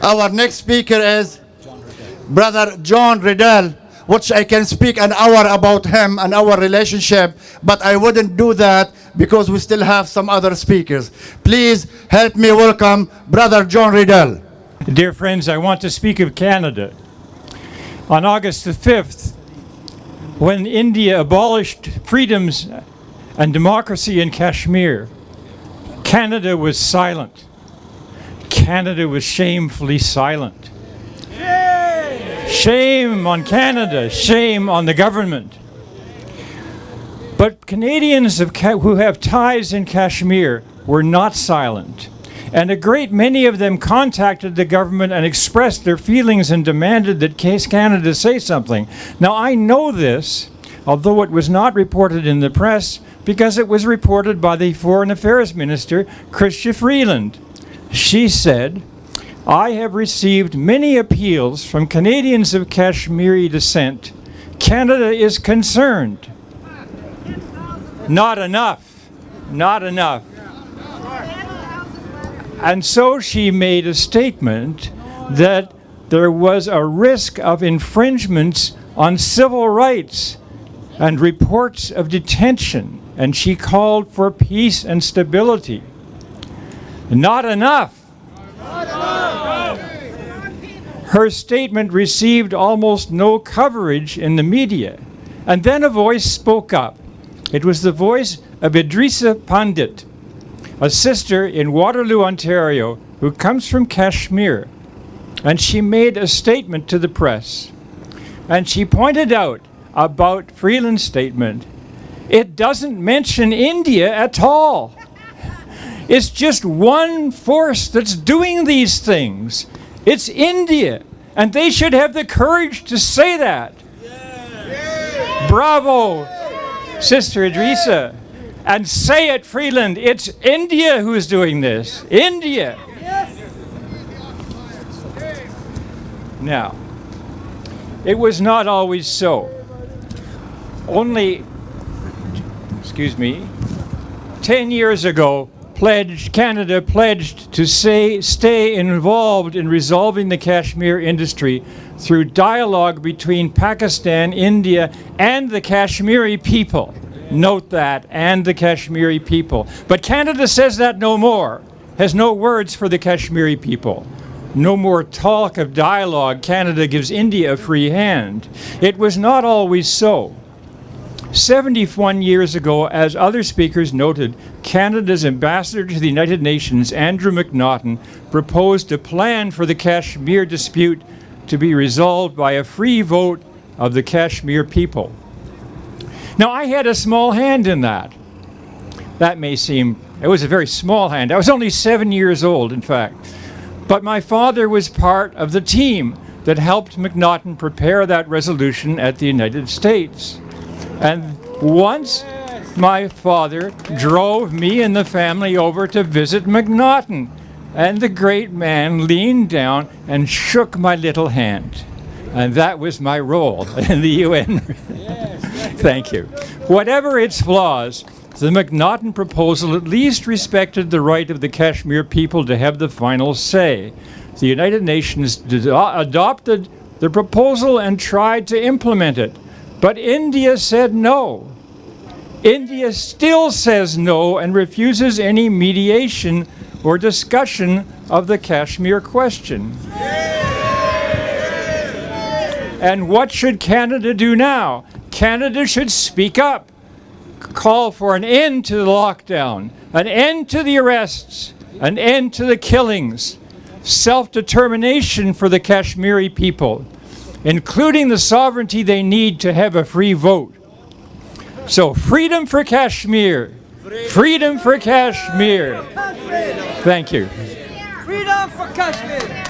Our next speaker is Brother John Riddel, which I can speak an hour about him and our relationship, but I wouldn't do that because we still have some other speakers. Please help me welcome Brother John Riddel. Dear friends, I want to speak of Canada. On August the 5th, when India abolished freedoms and democracy in Kashmir, Canada was silent. Canada was shamefully silent. Shame on Canada, shame on the government. But Canadians who have ties in Kashmir were not silent. And a great many of them contacted the government and expressed their feelings and demanded that Canada say something. Now I know this, although it was not reported in the press, because it was reported by the Foreign Affairs Minister, Chrystia Freeland. She said, "I have received many appeals from Canadians of Kashmiri descent. Canada is concerned." Not enough. Not enough. And so she made a statement that there was a risk of infringements on civil rights and reports of detention, and she called for peace and stability. Not enough. Her statement received almost no coverage in the media. And then a voice spoke up. It was the voice of Idrissa Pandit, a sister in Waterloo, Ontario, who comes from Kashmir. And she made a statement to the press. And she pointed out about Freeland's statement, it doesn't mention India at all. It's just one force that's doing these things. It's India, and they should have the courage to say that. Yeah. Bravo, Sister Idrissa. And say it, Freeland, it's India who's doing this. India. Yes. Now, it was not always so. Only, 10 years ago, Canada pledged to stay involved in resolving the Kashmir industry through dialogue between Pakistan, India, and the Kashmiri people. Note that, and the Kashmiri people. But Canada says that no more, has no words for the Kashmiri people. No more talk of dialogue. Canada gives India a free hand. It was not always so. 71 years ago, as other speakers noted, Canada's ambassador to the United Nations, Andrew McNaughton, proposed a plan for the Kashmir dispute to be resolved by a free vote of the Kashmir people. Now, I had a small hand in that. That may seem, it was a very small hand. I was only 7 years old, in fact. But my father was part of the team that helped McNaughton prepare that resolution at the United States. And once my father drove me and the family over to visit McNaughton, and the great man leaned down and shook my little hand. And that was my role in the UN. Thank you. Whatever its flaws, the McNaughton proposal at least respected the right of the Kashmir people to have the final say. The United Nations adopted the proposal and tried to implement it. But India said no. India still says no and refuses any mediation or discussion of the Kashmir question. And what should Canada do now? Canada should speak up, call for an end to the lockdown, an end to the arrests, an end to the killings, self-determination for the Kashmiri people, including the sovereignty they need to have a free vote. So freedom for Kashmir. Freedom for Kashmir. Thank you. Freedom for Kashmir.